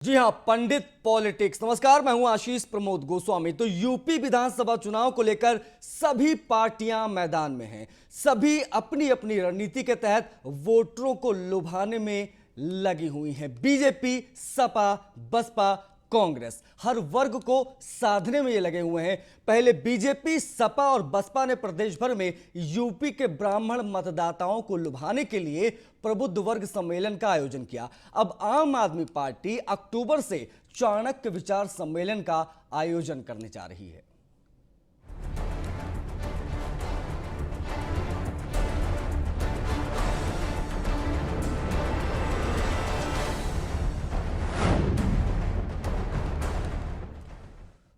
जी हां, पंडित पॉलिटिक्स। नमस्कार, मैं हूं आशीष प्रमोद गोस्वामी। तो यूपी विधानसभा चुनाव को लेकर सभी पार्टियां मैदान में हैं। सभी अपनी अपनी रणनीति के तहत वोटरों को लुभाने में लगी हुई हैं। बीजेपी, सपा, बसपा, कांग्रेस हर वर्ग को साधने में ये लगे हुए हैं। पहले बीजेपी, सपा और बसपा ने प्रदेश भर में यूपी के ब्राह्मण मतदाताओं को लुभाने के लिए प्रबुद्ध वर्ग सम्मेलन का आयोजन किया। अब आम आदमी पार्टी अक्टूबर से चाणक्य विचार सम्मेलन का आयोजन करने जा रही है।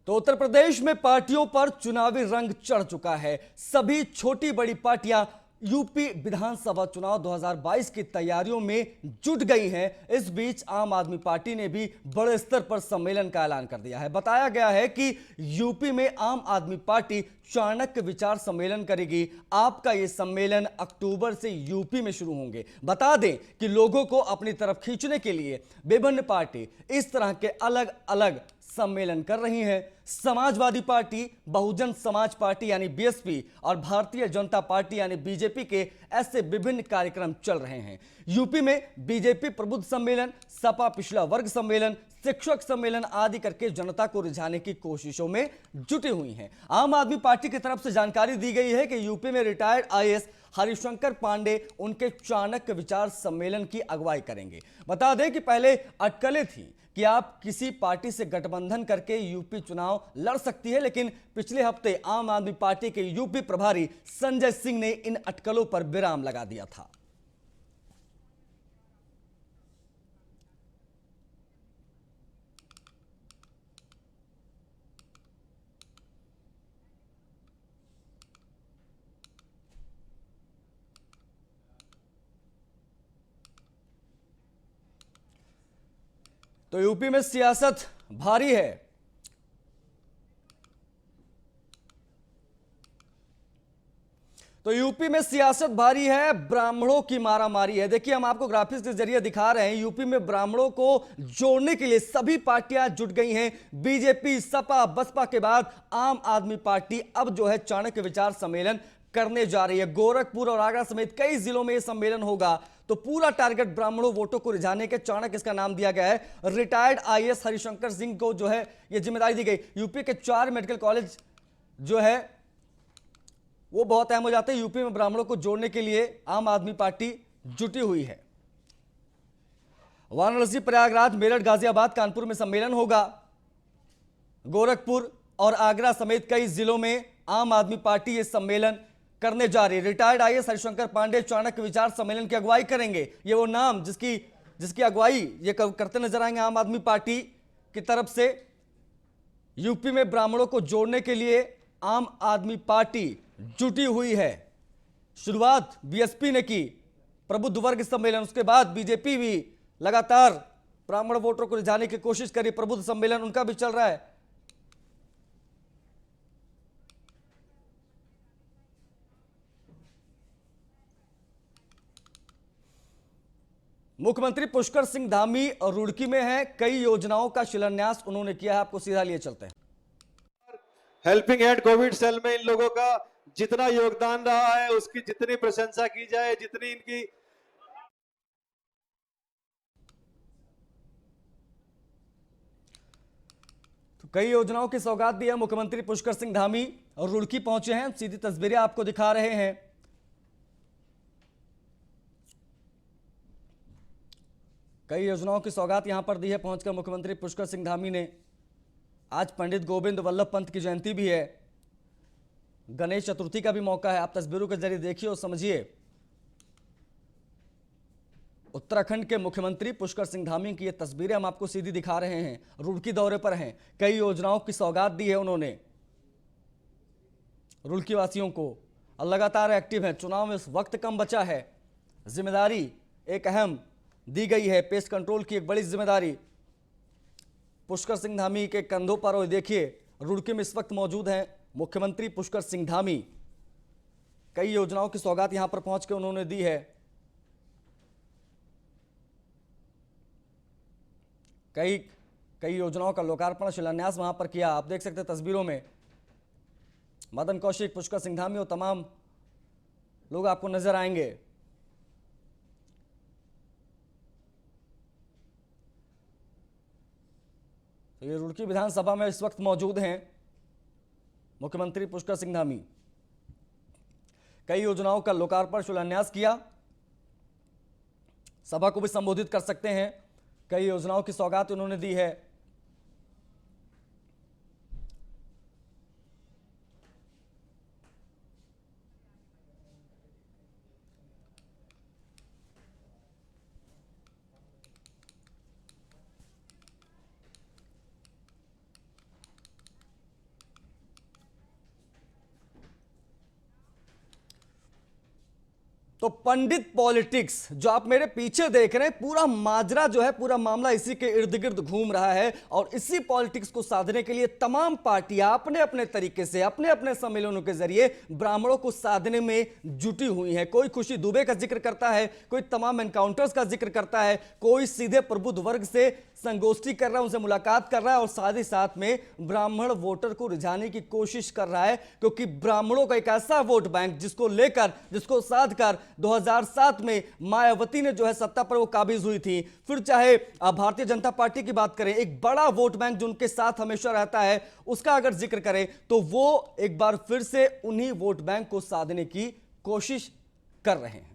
तो उत्तर प्रदेश में पार्टियों पर चुनावी रंग चढ़ चुका है। सभी छोटी बड़ी पार्टियां यूपी विधानसभा चुनाव 2022 की तैयारियों में जुट गई हैं। इस बीच आम आदमी पार्टी ने भी बड़े स्तर पर सम्मेलन का ऐलान कर दिया है। बताया गया है कि यूपी में आम आदमी पार्टी चाणक्य विचार सम्मेलन करेगी। आपका यह सम्मेलन अक्टूबर से यूपी में शुरू होंगे। बता दें कि लोगों को अपनी तरफ खींचने के लिए विभिन्न पार्टी इस तरह के अलग अलग सम्मेलन कर रही हैं। समाजवादी पार्टी, बहुजन समाज पार्टी यानी बीएसपी और भारतीय जनता पार्टी यानी बीजेपी के ऐसे विभिन्न कार्यक्रम चल रहे हैं। यूपी में बीजेपी प्रबुद्ध सम्मेलन, सपा पिछड़ा वर्ग सम्मेलन, शिक्षक सम्मेलन आदि करके जनता को रिझाने की कोशिशों में जुटी हुई हैं। आम आदमी पार्टी की तरफ से जानकारी दी गई है कि यूपी में रिटायर्ड आईएएस हरिशंकर पांडे उनके चाणक्य विचार सम्मेलन की अगुवाई करेंगे। बता दें कि पहले अटकलें थी कि आप किसी पार्टी से गठबंधन करके यूपी चुनाव लड़ सकती है, लेकिन पिछले हफ्ते आम आदमी पार्टी के यूपी प्रभारी संजय सिंह ने इन अटकलों पर विराम लगा दिया था। तो यूपी में सियासत भारी है। तो यूपी में सियासत भारी है, ब्राह्मणों की मारामारी है। देखिए, हम आपको ग्राफिक्स के जरिए दिखा रहे हैं। यूपी में ब्राह्मणों को जोड़ने के लिए सभी पार्टियां जुट गई हैं। बीजेपी, सपा, बसपा के बाद आम आदमी पार्टी अब जो है चाणक्य विचार सम्मेलन करने जा रही है। गोरखपुर और आगरा समेत कई जिलों में यह सम्मेलन होगा। तो पूरा टारगेट ब्राह्मणों वोटों को रिझाने के चाणक्य इसका नाम दिया गया है। रिटायर्ड आईएएस हरिशंकर सिंह को जो है यह जिम्मेदारी दी गई। यूपी के 4 मेडिकल कॉलेज जो है वो बहुत अहम हो जाते हैं। यूपी में ब्राह्मणों को जोड़ने के लिए आम आदमी पार्टी जुटी हुई है। वाराणसी, प्रयागराज, मेरठ, गाजियाबाद, कानपुर में सम्मेलन होगा। गोरखपुर और आगरा समेत कई जिलों में आम आदमी पार्टी ये सम्मेलन करने जा रही है। रिटायर्ड आईएएस हरिशंकर पांडे चाणक्य विचार सम्मेलन की अगुवाई करेंगे। ये वो नाम जिसकी अगुवाई ये करते नजर आएंगे आम आदमी पार्टी की तरफ से। यूपी में ब्राह्मणों को जोड़ने के लिए आम आदमी पार्टी जुटी हुई है। शुरुआत बीएसपी ने की प्रबुद्ध वर्ग सम्मेलन, उसके बाद बीजेपी भी लगातार ब्राह्मण वोटरों को रिझाने की कोशिश करी। प्रबुद्ध सम्मेलन उनका भी चल रहा है। मुख्यमंत्री पुष्कर सिंह धामी और रुड़की में हैं। कई योजनाओं का शिलान्यास उन्होंने किया है। आपको सीधा लिए चलते हैं। हेल्पिंग हैंड कोविड सेल में इन लोगों का जितना योगदान रहा है उसकी जितनी प्रशंसा की जाए, जितनी इनकी तो कई योजनाओं की सौगात दी है मुख्यमंत्री पुष्कर सिंह धामी और रुड़की पहुंचे हैं। सीधी तस्वीरें आपको दिखा रहे हैं। कई योजनाओं की सौगात यहां पर दी है पहुंचकर मुख्यमंत्री पुष्कर सिंह धामी ने। आज पंडित गोविंद वल्लभ पंत की जयंती भी है। गणेश चतुर्थी का भी मौका है। आप तस्वीरों के जरिए देखिए और समझिए। उत्तराखंड के मुख्यमंत्री पुष्कर सिंह धामी की ये तस्वीरें हम आपको सीधी दिखा रहे हैं। रुड़की दौरे पर हैं। कई योजनाओं की सौगात दी है उन्होंने रुड़की वासियों को और लगातार एक्टिव है। चुनाव में इस वक्त कम बचा है। जिम्मेदारी एक अहम दी गई है। पेस्ट कंट्रोल की एक बड़ी जिम्मेदारी पुष्कर सिंह धामी के कंधों पर। और देखिए, रुड़की में इस वक्त मौजूद हैं मुख्यमंत्री पुष्कर सिंह धामी। कई योजनाओं की सौगात यहां पर पहुंच के उन्होंने दी है। कई कई योजनाओं का लोकार्पण शिलान्यास वहां पर किया। आप देख सकते हैं तस्वीरों में मदन कौशिक, पुष्कर सिंह धामी और तमाम लोग आपको नजर आएंगे। तो ये रुड़की विधानसभा में इस वक्त मौजूद हैं मुख्यमंत्री पुष्कर सिंह धामी। कई योजनाओं का लोकार्पण शिलान्यास किया, सभा को भी संबोधित कर सकते हैं। कई योजनाओं की सौगात उन्होंने दी है। तो पंडित पॉलिटिक्स जो आप मेरे पीछे देख रहे हैं, पूरा माजरा जो है, पूरा मामला इसी के इर्द गिर्द घूम रहा है। और इसी पॉलिटिक्स को साधने के लिए तमाम पार्टियां अपने अपने तरीके से, अपने अपने सम्मेलनों के जरिए ब्राह्मणों को साधने में जुटी हुई है। कोई खुशी दुबे का जिक्र करता है, कोई तमाम एनकाउंटर्स का जिक्र करता है, कोई सीधे प्रबुद्ध वर्ग से संगोष्ठी कर रहा है, उनसे मुलाकात कर रहा है और साथ ही साथ में ब्राह्मण वोटर को रिझाने की कोशिश कर रहा है। क्योंकि ब्राह्मणों का एक ऐसा वोट बैंक जिसको लेकर, जिसको साध कर 2007 में मायावती ने जो है सत्ता पर वो काबिज हुई थी। फिर चाहे भारतीय जनता पार्टी की बात करें, एक बड़ा वोट बैंक जो उनके साथ हमेशा रहता है, उसका अगर जिक्र करें तो वो एक बार फिर से उन्हीं वोट बैंक को साधने की कोशिश कर रहे हैं।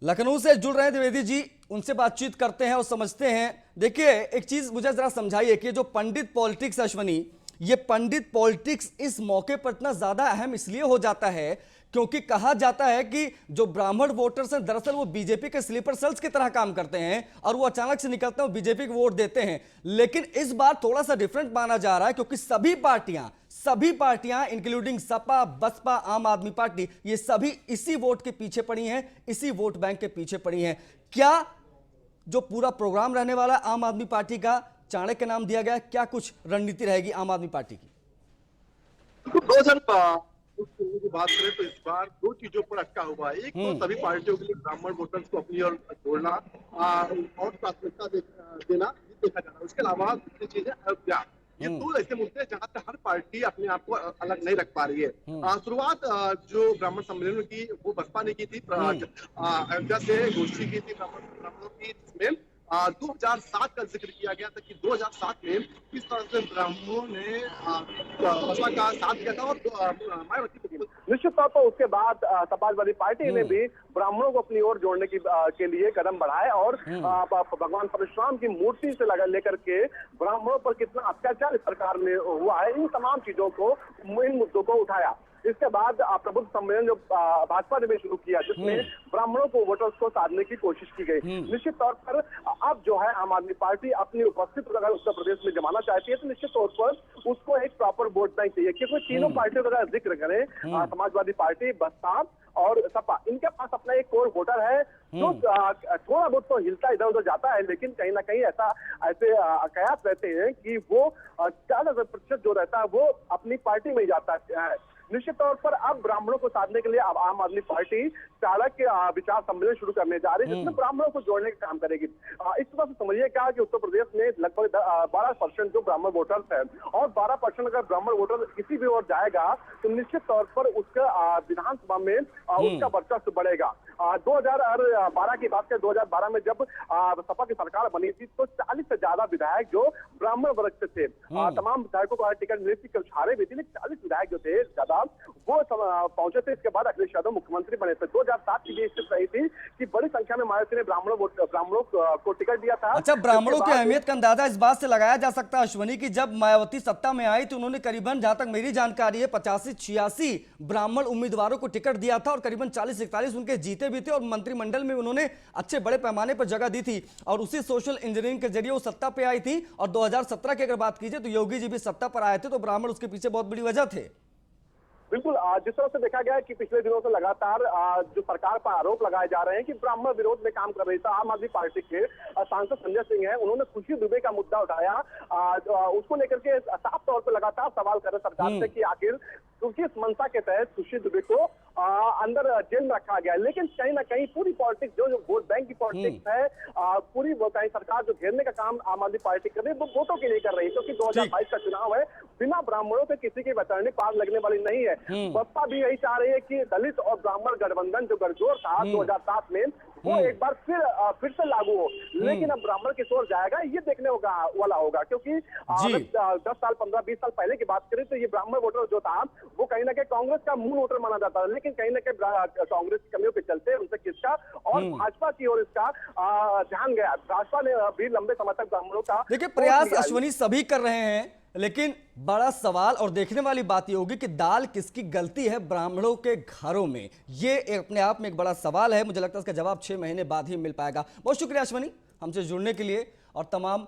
लखनऊ से जुड़ रहे हैं द्विवेदी जी, उनसे बातचीत करते हैं और समझते हैं। देखिए, एक चीज मुझे जरा समझाइए कि जो पंडित पॉलिटिक्स, अश्वनी, ये पंडित पॉलिटिक्स इस मौके पर इतना ज्यादा अहम इसलिए हो जाता है क्योंकि कहा जाता है कि जो ब्राह्मण वोटर्स हैं दरअसल वो बीजेपी के स्लीपर सेल्स की तरह काम करते हैं और वो अचानक से निकलते हैं, बीजेपी को वोट देते हैं। लेकिन इस बार थोड़ा सा डिफरेंट माना जा रहा है क्योंकि सभी पार्टियां इंक्लूडिंग सपा, बसपा, आम आदमी पार्टी, ये सभी इसी वोट के पीछे पड़ी हैं, इसी वोट बैंक के पीछे पड़ी हैं। क्या जो पूरा प्रोग्राम रहने वाला है आम आदमी पार्टी का, चाणक्य नाम दिया गया, क्या कुछ रणनीति रहेगी आम आदमी पार्टी की? तो 2005 की बात करें तो इस बार दो चीजों पर अटका हुआ है। एक तो सभी पार्टियों के लिए ब्राह्मण वोटर्स को अपनी ओर जोड़ना और प्राथमिकता देना, ये देखा जाना। उसके अलावा दूसरी चीज है अयोध्या। ये दो ऐसे मुद्दे हैं जहाँ पे हर पार्टी अपने आप को अलग नहीं रख पा रही है। शुरुआत जो ब्राह्मण सम्मेलन की वो बसपा ने की थी, अयोध्या से गोष्ठी की थी ब्राह्मणों की, जिसमें 2007 का जिक्र किया गया था कि 2007 में किस तरह से ब्राह्मणों ने बसपा का साथ किया था और मायावती को। निश्चित तौर पर उसके बाद समाजवादी पार्टी ने भी ब्राह्मणों को अपनी ओर जोड़ने के लिए कदम बढ़ाए और भगवान परशुराम की मूर्ति से लेकर के ब्राह्मणों पर कितना अत्याचार इस सरकार में हुआ है, इन तमाम चीजों को, इन मुद्दों को उठाया। इसके बाद प्रबुद्ध सम्मेलन जो भाजपा ने भी शुरू किया, जिसमें ब्राह्मणों को वोटर्स को साधने की कोशिश की गई। निश्चित तौर पर अब जो है आम आदमी पार्टी अपनी उपस्थिति अगर उत्तर प्रदेश में जमाना चाहती है तो निश्चित तौर पर उसको एक प्रॉपर वोट बैंक चाहिए। क्योंकि तीनों पार्टियों का जिक्र करें, समाजवादी पार्टी, बसपा और सपा, इनके पास अपना एक कोर वोटर है जो थोड़ा बहुत तो हिलता इधर उधर जाता है, लेकिन कहीं ना कहीं ऐसे कयास रहते हैं कि वो 40% जो रहता है वो अपनी पार्टी में ही जाता है। निश्चित तौर पर अब ब्राह्मणों को साधने के लिए अब आम आदमी पार्टी चाणक्य विचार सम्मेलन शुरू करने जा रही है, जिसमें ब्राह्मणों को जोड़ने का काम करेगी। इस तरह से समझिएगा कि उत्तर प्रदेश में लगभग 12% जो ब्राह्मण वोटर्स हैं और 12% अगर ब्राह्मण वोटर किसी भी ओर जाएगा तो निश्चित तौर पर उसका विधानसभा में उसका वर्चस्व बढ़ेगा। 2012 की बात करें, 2012 में जब सपा की सरकार बनी थी तो 40 से ज्यादा विधायक जो ब्राह्मण वर्ग से थे, तमाम विधायकों को टिकट मिली थी, कुछ हारे भी थे, लेकिन 40 विधायक जो थे ज्यादा वो पहुंचे थे। इसके बाद अखिलेश यादव मुख्यमंत्री बने थे। 2007 की भी स्थिति रही थी कि बड़ी संख्या में मायावती ने ब्राह्मणों को टिकट दिया था। अच्छा, ब्राह्मणों की अहमियत का अंदाजा इस बात से लगाया जा सकता है अश्वनी की जब मायावती सत्ता में आई तो उन्होंने करीबन, जहां तक मेरी जानकारी है, 85-86 ब्राह्मण उम्मीदवारों को टिकट दिया था और करीबन 40-41 उनके जीते भी थे और मंत्रिमंडल में उन्होंने अच्छे बड़े पैमाने पर जगह दी थी और उसी सोशल इंजीनियरिंग के जरिए वो सत्ता पे आई थी। और 2017 की अगर बात कीजिए तो योगी जी भी सत्ता पर आए थे, तो ब्राह्मण उसके पीछे बहुत बड़ी वजह थे। बिल्कुल जिस तरह से देखा गया है कि पिछले दिनों से लगातार जो सरकार पर आरोप लगाए जा रहे हैं कि ब्राह्मण विरोध में काम कर रही था आम आदमी पार्टी के सांसद संजय सिंह है, उन्होंने खुशी दुबे का मुद्दा उठाया। उसको लेकर के साफ तौर पर लगातार सवाल कर रहे सरकार से कि आखिर क्योंकि इस मंशा के तहत सुशील दुबे को अंदर जेल में रखा गया, लेकिन कहीं ना कहीं पूरी पॉलिटिक्स जो वोट बैंक की पॉलिटिक्स है, पूरी वो कहीं सरकार जो घेरने का काम आम आदमी पार्टी कर रही है वो वोटों के लिए कर रही है, क्योंकि 2022 का चुनाव है, बिना ब्राह्मणों के किसी की वतरणी पार लगने वाली नहीं है। बसपा भी यही चाह रही है कि दलित और ब्राह्मण गठबंधन जो गठजोड़ था 2007 में वो एक बार फिर से लागू हो, लेकिन अब ब्राह्मण किस ओर जाएगा ये देखने वाला होगा, क्योंकि 10 साल 15-20 साल पहले की बात करें तो ये ब्राह्मण वोटर जो था वो कहीं ना कहीं कांग्रेस का मूल वोटर माना जाता था, लेकिन कहीं ना कहीं कांग्रेस की कमियों के चलते उनसे किसका और भाजपा की ओर इसका ध्यान गया। भाजपा ने भी लंबे समय तक ब्राह्मणों का देखिए प्रयास अश्वनी सभी कर रहे हैं, लेकिन बड़ा सवाल और देखने वाली बात यह होगी कि दाल किसकी गलती है ब्राह्मणों के घरों में, ये अपने आप में एक बड़ा सवाल है। मुझे लगता है इसका जवाब 6 महीने बाद ही मिल पाएगा। बहुत शुक्रिया अश्वनी हमसे जुड़ने के लिए और तमाम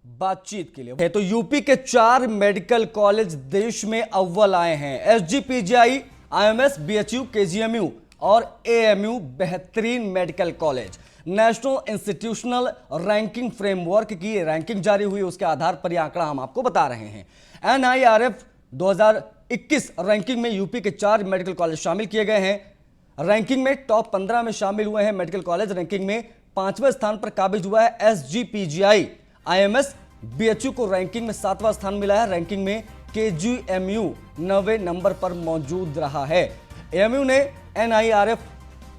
बातचीत के लिए। तो यूपी के 4 मेडिकल कॉलेज देश में अव्वल आए हैं। एसजीपीजीआई, आईएमएस, बीएचयू, केजीएमयू और एएमयू बेहतरीन medical college. National institutional ranking framework की रैंकिंग जारी हुई, उसके आधार पर यह आंकड़ा हम आपको बता रहे हैं। एनआईआरएफ 2021 रैंकिंग में यूपी के 4 मेडिकल कॉलेज शामिल किए गए हैं। रैंकिंग में टॉप 15 में शामिल हुए हैं मेडिकल कॉलेज। रैंकिंग में 5वें स्थान पर काबिज हुआ है एसजीपीजीआई। आईएमएस, बीएचयू को रैंकिंग में 7वां स्थान मिला है। रैंकिंग में केजीएमयू 9वें नंबर पर मौजूद रहा है। एएमयू ने एनआईआरएफ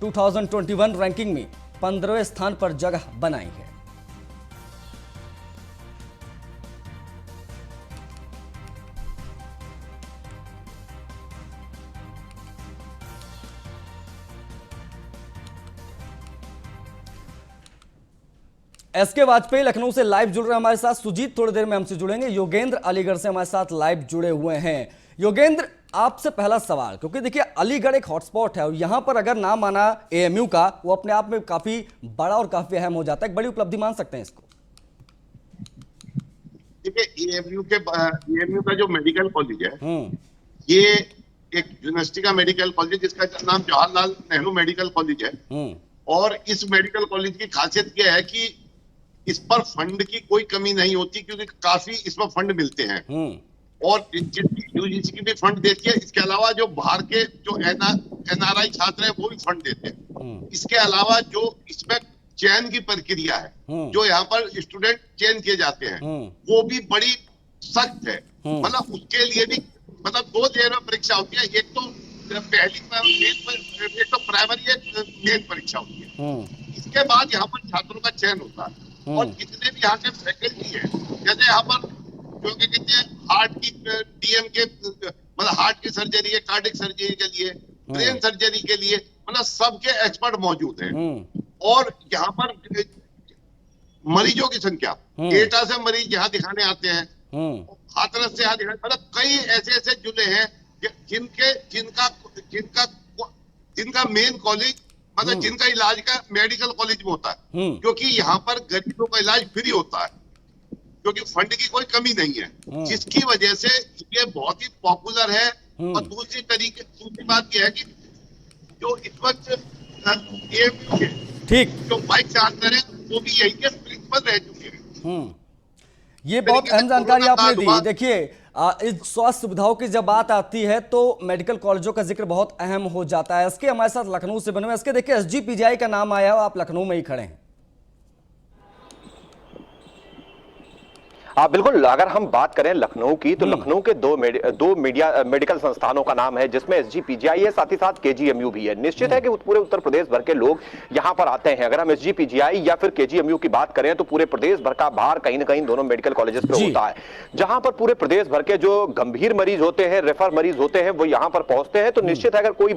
2021 रैंकिंग में 15वें स्थान पर जगह बनाई है। एसके वाजपेयी लखनऊ से लाइव जुड़ रहे हैं हमारे साथ। सुजीत थोड़ी देर में हमसे जुड़ेंगे। योगेंद्र अलीगढ़ से हमारे साथ लाइव जुड़े हुए हैं। योगेंद्र, आपसे पहला सवाल, क्योंकि देखिए अलीगढ़ एक हॉटस्पॉट है और यहां पर अगर नाम आना एएमयू का, वो अपने आप में काफी बड़ा और काफी अहम हो जाता है। एक बड़ी उपलब्धि मान सकते हैं इसको। देखिए एएमयू का जो मेडिकल कॉलेज है ये एक यूनिवर्सिटी का मेडिकल कॉलेज है जिसका नाम जवाहरलाल नेहरू मेडिकल कॉलेज है। और इस मेडिकल कॉलेज की खासियत यह है कि इस पर फंड की कोई कमी नहीं होती, क्योंकि काफी इसमें फंड मिलते हैं और यूजीसी की भी फंड देती है। इसके अलावा जो बाहर के जो एनआरआई छात्र हैं वो भी फंड देते हैं। इसके अलावा जो इसमें चयन की प्रक्रिया है, जो यहाँ पर स्टूडेंट चयन किए जाते हैं, वो भी बड़ी सख्त है। मतलब उसके लिए भी मतलब 2 लेयर में परीक्षा होती है। एक तो एक तो प्राइमरी, एक मेन परीक्षा होती है। इसके बाद यहाँ पर छात्रों का चयन होता है और जितने भी यहाँ के फैकल्टी है, जैसे यहाँ पर जो कहते हैं हार्ट की डीएम के मतलब हार्ट की सर्जरी है, कार्डिक सर्जरी के लिए, ब्रेन सर्जरी के लिए, मतलब सबके एक्सपर्ट मौजूद हैं। और यहाँ पर मरीजों की संख्या, एटा से मरीज यहाँ दिखाने आते हैं, हाथरस से यहाँ दिखाने, मतलब कई ऐसे जिले हैं जिनका मेन कॉलेज मतलब जिनका इलाज का मेडिकल कॉलेज में होता है, क्योंकि यहाँ पर गरीबों का इलाज फ्री होता है, क्योंकि फंड की कोई कमी नहीं है, जिसकी वजह से ये बहुत ही पॉपुलर है। और दूसरी बात यह है कि जो इस वक्त ठीक जो वाइस चांसलर है वो भी यही के प्रिंसिपल रह चुके हैं। ये बहुत अहम जानकारी आपने दी। देखिए इस स्वास्थ्य सुविधाओं की जब बात आती है तो मेडिकल कॉलेजों का जिक्र बहुत अहम हो जाता है। इसके हमारे साथ लखनऊ से बने हुए इसके देखिए एसजीपीजीआई का नाम आया हो, आप लखनऊ में ही खड़े हैं। बिल्कुल, अगर हम बात करें लखनऊ की तो लखनऊ के दो मेडिकल संस्थानों का नाम है, जिसमें एसजीपीजीआई है, साथ ही साथ केजीएमयू भी है। निश्चित है कि पूरे उत्तर प्रदेश भर के लोग यहां पर आते हैं। अगर हम एसजीपीजीआई या फिर केजीएमयू की बात करें तो पूरे प्रदेश भर का भार कहीं ना कहीं दोनों मेडिकल कॉलेजेस पे होता है, जहां पर पूरे प्रदेश भर के जो गंभीर मरीज होते हैं, रेफर मरीज होते हैं, वो यहां पर पहुंचते हैं। तो निश्चित है अगर कोई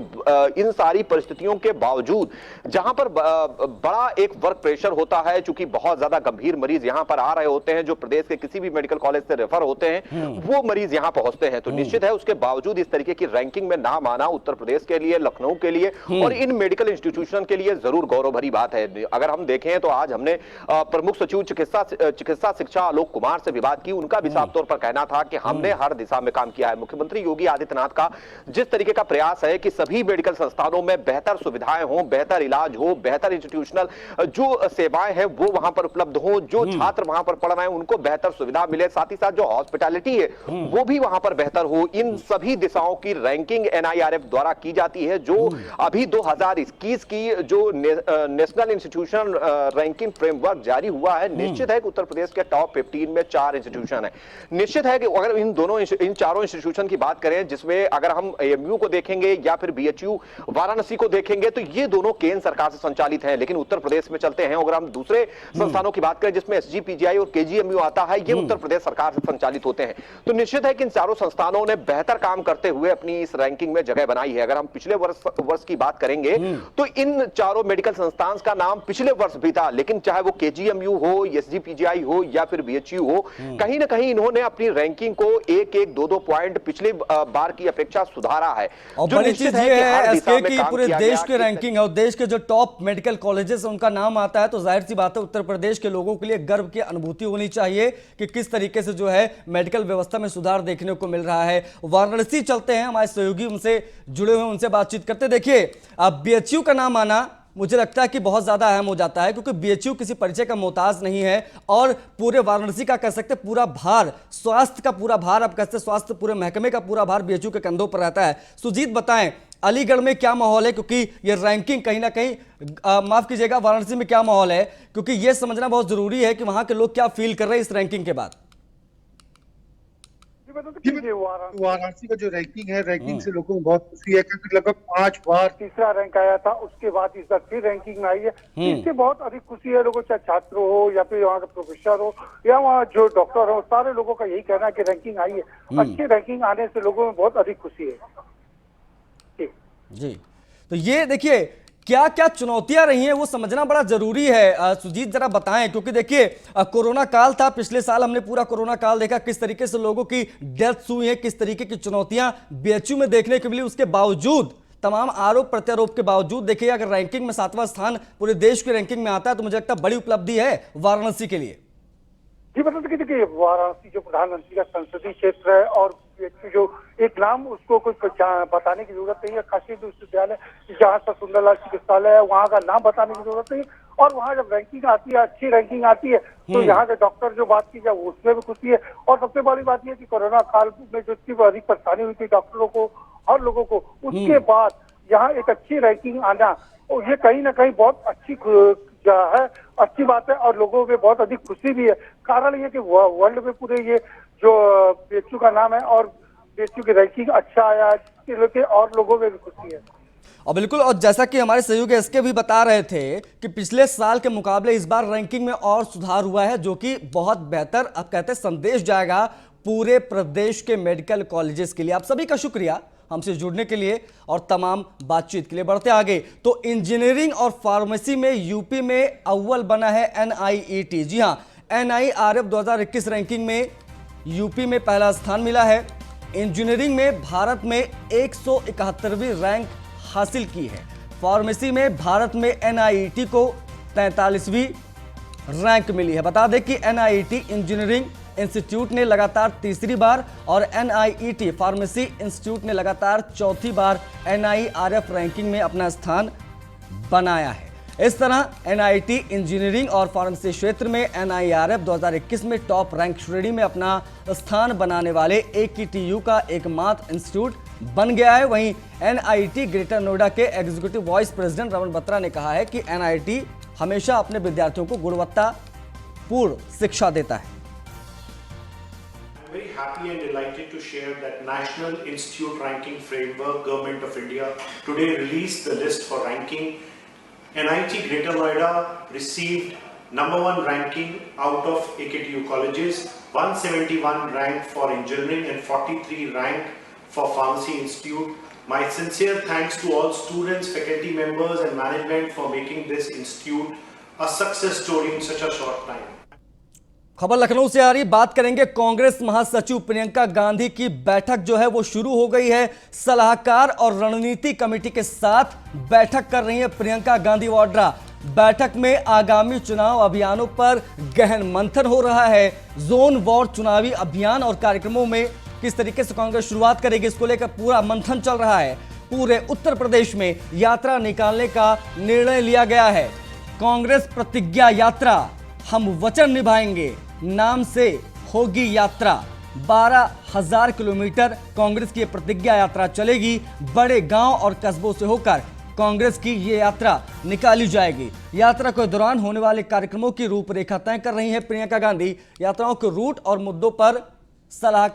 इन सारी परिस्थितियों के बावजूद जहां पर बड़ा एक वर्क प्रेशर होता है, चूंकि बहुत ज्यादा गंभीर मरीज यहां पर आ रहे होते हैं जो प्रदेश के किसी भी मेडिकल कॉलेज से रेफर होते हैं वो मरीज यहां पहुंचते हैं। तो निश्चित है उसके बावजूद इस तरीके की रैंकिंग में नाम आना उत्तर प्रदेश के लिए, लखनऊ के लिए और इन मेडिकल इंस्टीट्यूशन के लिए जरूर गौरव भरी बात है। अगर हम देखें तो आज हमने प्रमुख सचिव चिकित्सा शिक्षा आलोक कुमार से भी बात की। उनका भी साफ तौर पर कहना था कि हमने हर दिशा में काम किया है। मुख्यमंत्री योगी आदित्यनाथ का जिस तरीके का प्रयास है कि सभी मेडिकल संस्थानों में बेहतर सुविधाएं हो, बेहतर इलाज हो, बेहतर इंस्टीट्यूशनल जो सेवाएं हैं वो वहां पर उपलब्ध हो, जो छात्र वहां पर पढ़ रहे हैं उनको बेहतर सुविधा मिले, साथ ही साथ जो हॉस्पिटैलिटी है वो भी वहां पर बेहतर हो, इन सभी दिशाओं की रैंकिंग NIRF द्वारा की जाती है। जो अभी 2021 की जो नेशनल इंस्टीट्यूशन रैंकिंग फ्रेमवर्क जारी हुआ है, निश्चित है कि उत्तर प्रदेश के टॉप 15 में 4 इंस्टीट्यूशन है। निश्चित है कि अगर इन चारों इंस्टीट्यूशन की बात करें, जिसमें अगर हम AMU को देखेंगे या फिर BHU वाराणसी को देखेंगे तो ये दोनों केंद्र सरकार से संचालित हैं, लेकिन उत्तर प्रदेश में चलते हैं। अगर हम दूसरे संस्थानों की बात करें जिसमें SGPGI और KGMU आता है, ये उत्तर प्रदेश सरकार से संचालित होते हैं। तो निश्चित है कि इन चारों संस्थानों ने बेहतर काम करते हुए अपनी इस रैंकिंग में जगह बनाई है। अगर हम पिछले वर्ष की बात करेंगे तो इन चारों मेडिकल संस्थान का नाम पिछले वर्ष भी था, लेकिन चाहे वो KGMU हो, SGPGI हो या फिर BHU हो, कहीं ना कहीं इन्होंने अपनी रैंकिंग को 1-1, 2-2 पॉइंट पिछले बार की अपेक्षा सुधारा है। और बड़ी चीज ये है एसके की पूरे देश की रैंकिंग है और देश के जो टॉप मेडिकल कॉलेजेस उनका नाम आता है, तो जाहिर सी बात है उत्तर प्रदेश के लोगों के लिए गर्व की अनुभूति होनी चाहिए कि किस तरीके से जो है मेडिकल व्यवस्था में सुधार देखने को मिल रहा है। वाराणसी चलते हैं, हमारे सहयोगी उनसे जुड़े हुए, उनसे बातचीत करते। देखिए अब BHU का नाम आना मुझे लगता है कि बहुत ज्यादा अहम हो जाता है, क्योंकि BHU किसी परिचय का मोहताज नहीं है और पूरे वाराणसी का कह सकते पूरा भार, स्वास्थ्य का पूरा भार, अब कहते स्वास्थ्य पूरे महकमे का पूरा भार BHU के कंधों पर रहता है। सुजीत बताएं अलीगढ़ में क्या माहौल है, क्योंकि ये रैंकिंग कहीं ना कहीं माफ कीजिएगा वाराणसी में क्या माहौल है, क्योंकि ये समझना बहुत जरूरी है कि वहां के लोग क्या फील कर रहे हैं इस रैंकिंग के बाद। वाराणसी का जो रैंकिंग है, रैंकिंग से लोगों को बहुत खुशी है, क्योंकि लगभग 5 बार तीसरा रैंक आया था, उसके बाद इस बार फिर रैंकिंग में आई है। इससे बहुत अधिक खुशी है लोगों, चाहे छात्र हो या फिर वहाँ का प्रोफेसर हो या वहाँ जो डॉक्टर हो, सारे लोगों का यही कहना है कि रैंकिंग आई है। अच्छी रैंकिंग आने से लोगों में बहुत अधिक खुशी है जी। तो ये देखिए क्या क्या चुनौतियां रही हैं वो समझना बड़ा जरूरी है। सुजीत जरा बताएं, क्योंकि देखिए कोरोना काल था, पिछले साल हमने पूरा कोरोना काल देखा, किस तरीके से लोगों की डेथ्स हुई हैं, किस तरीके की चुनौतियां BHU में देखने को मिली। उसके बावजूद, तमाम आरोप प्रत्यारोप के बावजूद देखिए अगर रैंकिंग में 7वां स्थान पूरे देश की रैंकिंग में आता है तो मुझे लगता है बड़ी उपलब्धि है वाराणसी के लिए। जी मतलब कि देखिए वाराणसी जो प्रधानमंत्री का संसदीय क्षेत्र है और जो एक नाम उसको कोई बताने की जरूरत नहीं है, काशी विश्वविद्यालय जहाँ पर सुंदरलाल चिकित्सालय है वहाँ का नाम बताने की जरूरत नहीं है। और वहाँ जब रैंकिंग आती है, अच्छी रैंकिंग आती है, तो यहाँ के डॉक्टर जो बात की जाए उसमें भी खुशी है। और सबसे बड़ी बात यह कि कोरोना काल में जो इतनी अधिक परेशानी हुई थी डॉक्टरों को और लोगों को, उसके बाद यहाँ एक अच्छी रैंकिंग आना, और ये कहीं ना कहीं बहुत अच्छी है, अच्छी बात है और लोगों में बहुत अधिक खुशी भी है। कारण ये कि वर्ल्ड में पूरे ये जो BHU का नाम है और BHU की रैंकिंग अच्छा आया है, इसके लेके और लोगों में भी खुशी है। और बिल्कुल, और जैसा कि हमारे सहयोगी एसके भी बता रहे थे कि पिछले साल के मुकाबले इस बार रैंकिंग में और सुधार हुआ है, जो कि बहुत बेहतर अब कहते हैं संदेश जाएगा पूरे प्रदेश के मेडिकल कॉलेजेस के लिए। आप सभी का शुक्रिया हमसे जुड़ने के लिए और तमाम बातचीत के लिए। बढ़ते आगे तो इंजीनियरिंग और फार्मेसी में यूपी में अव्वल बना है NIET। जी हां, NIRF 2021 रैंकिंग में यूपी में पहला स्थान मिला है। इंजीनियरिंग में भारत में 171वीं रैंक हासिल की है। फार्मेसी में भारत में NIET को 43वीं रैंक मिली है। बता दें कि NIET इंजीनियरिंग इंस्टीट्यूट ने लगातार तीसरी बार और NIET फार्मेसी इंस्टीट्यूट ने लगातार चौथी बार NIRF रैंकिंग में अपना स्थान बनाया है। इस तरह NIET इंजीनियरिंग और फार्मेसी क्षेत्र में NIRF 2021 में टॉप रैंक श्रेणी में अपना स्थान बनाने वाले AKTU का एकमात्र इंस्टीट्यूट बन गया है। वहीं NIET ग्रेटर नोएडा के executive vice president Raman Batra ने कहा है कि NIET हमेशा अपने विद्यार्थियों को गुणवत्तापूर्ण शिक्षा देता है। Very happy and delighted to share that National Institute Ranking Framework, Government of India, today released the list for ranking. NIT Greater Noida received #1 ranking out of AKTU colleges, 171 rank for engineering and 43 rank for Pharmacy Institute. My sincere thanks to all students, faculty members and management for making this institute a success story in such a short time. खबर लखनऊ से आ रही, बात करेंगे कांग्रेस महासचिव प्रियंका गांधी की बैठक जो है वो शुरू हो गई है। सलाहकार और रणनीति कमेटी के साथ बैठक कर रही है प्रियंका गांधी वाड्रा। बैठक में आगामी चुनाव अभियानों पर गहन मंथन हो रहा है। जोन वार चुनावी अभियान और कार्यक्रमों में किस तरीके से कांग्रेस शुरुआत करेगी, इसको लेकर पूरा मंथन चल रहा है। पूरे उत्तर प्रदेश में यात्रा निकालने का निर्णय लिया गया है। कांग्रेस प्रतिज्ञा यात्रा, हम वचन निभाएंगे नाम से होगी यात्रा। 12,000 किलोमीटर कांग्रेस की प्रतिज्ञा यात्रा चलेगी। बड़े गांव और कस्बों से होकर कांग्रेस की ये यात्रा निकाली जाएगी। यात्रा के दौरान होने वाले कार्यक्रमों की रूपरेखा तय कर रही है प्रियंका गांधी। यात्राओं के रूट और मुद्दों पर सलाह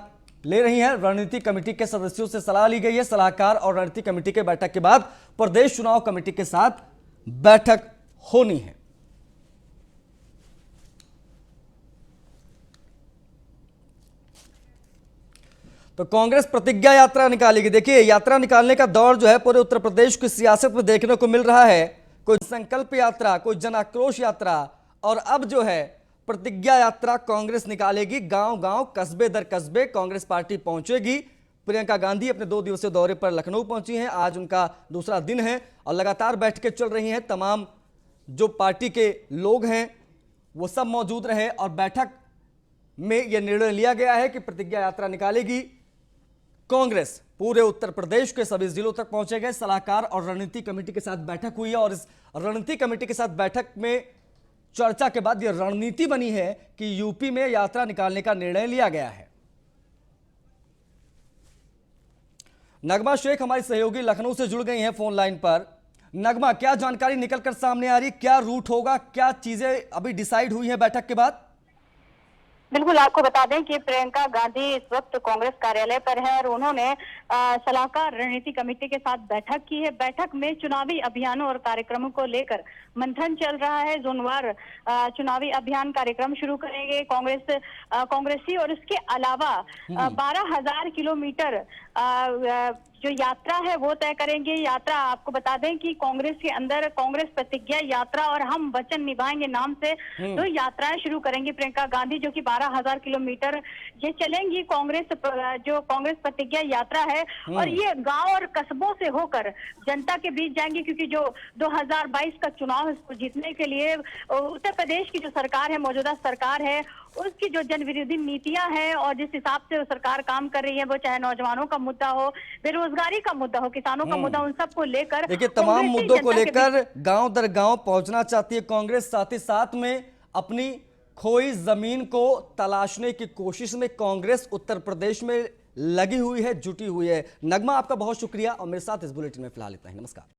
ले रही है। रणनीति कमेटी के सदस्यों से सलाह ली गई है। सलाहकार और रणनीति कमेटी के बैठक के बाद प्रदेश चुनाव कमेटी के साथ बैठक होनी है। तो कांग्रेस प्रतिज्ञा यात्रा निकालेगी। देखिए, यात्रा निकालने का दौर जो है पूरे उत्तर प्रदेश की सियासत में देखने को मिल रहा है। कोई संकल्प यात्रा, कोई जन आक्रोश यात्रा, और अब जो है प्रतिज्ञा यात्रा कांग्रेस निकालेगी। गांव गांव, कस्बे दर कस्बे कांग्रेस पार्टी पहुंचेगी। प्रियंका गांधी अपने 2 दिवसीय दौरे पर लखनऊ पहुंची हैं। आज उनका दूसरा दिन है और लगातार बैठकें चल रही हैं। तमाम जो पार्टी के लोग हैं वो सब मौजूद रहे और बैठक में यह निर्णय लिया गया है कि प्रतिज्ञा यात्रा निकालेगी कांग्रेस। पूरे उत्तर प्रदेश के सभी जिलों तक पहुंचे गए। सलाहकार और रणनीति कमेटी के साथ बैठक हुई है और इस रणनीति कमेटी के साथ बैठक में चर्चा के बाद यह रणनीति बनी है कि यूपी में यात्रा निकालने का निर्णय लिया गया है। नगमा शेख हमारी सहयोगी लखनऊ से जुड़ गई हैं फोन लाइन पर। नगमा, क्या जानकारी निकलकर सामने आ रही, क्या रूट होगा, क्या चीजें अभी डिसाइड हुई हैं बैठक के बाद? बिल्कुल, आपको बता दें कि प्रियंका गांधी इस वक्त कांग्रेस कार्यालय पर है और उन्होंने सलाहकार रणनीति कमेटी के साथ बैठक की है। बैठक में चुनावी अभियानों और कार्यक्रमों को लेकर मंथन चल रहा है। जोनवार चुनावी अभियान कार्यक्रम शुरू करेंगे कांग्रेसी और इसके अलावा 12,000 किलोमीटर जो यात्रा है वो तय करेंगे। यात्रा, आपको बता दें कि कांग्रेस के अंदर कांग्रेस प्रतिज्ञा यात्रा और हम वचन निभाएंगे नाम से 2 यात्राएं शुरू करेंगी प्रियंका गांधी, जो कि 12,000 किलोमीटर ये चलेंगी। जो कांग्रेस प्रतिज्ञा यात्रा है और ये गांव और कस्बों से होकर जनता के बीच जाएंगी, क्योंकि जो 2022 का चुनाव है उसको जीतने के लिए उत्तर प्रदेश की जो सरकार है, मौजूदा सरकार है, उसकी जो जन विरोधी नीतियां हैं और जिस हिसाब से वो सरकार काम कर रही है, वो चाहे नौजवानों का मुद्दा हो, बेरोजगारी का मुद्दा हो, किसानों का मुद्दा, उन सबको लेकर, देखिए तमाम मुद्दों को लेकर गांव दर गांव पहुंचना चाहती है कांग्रेस। साथ ही साथ में अपनी खोई जमीन को तलाशने की कोशिश में कांग्रेस उत्तर प्रदेश में लगी हुई है, जुटी हुई है। नगमा, आपका बहुत शुक्रिया और मेरे साथ इस बुलेटिन में फिलहाल इतना ही। नमस्कार।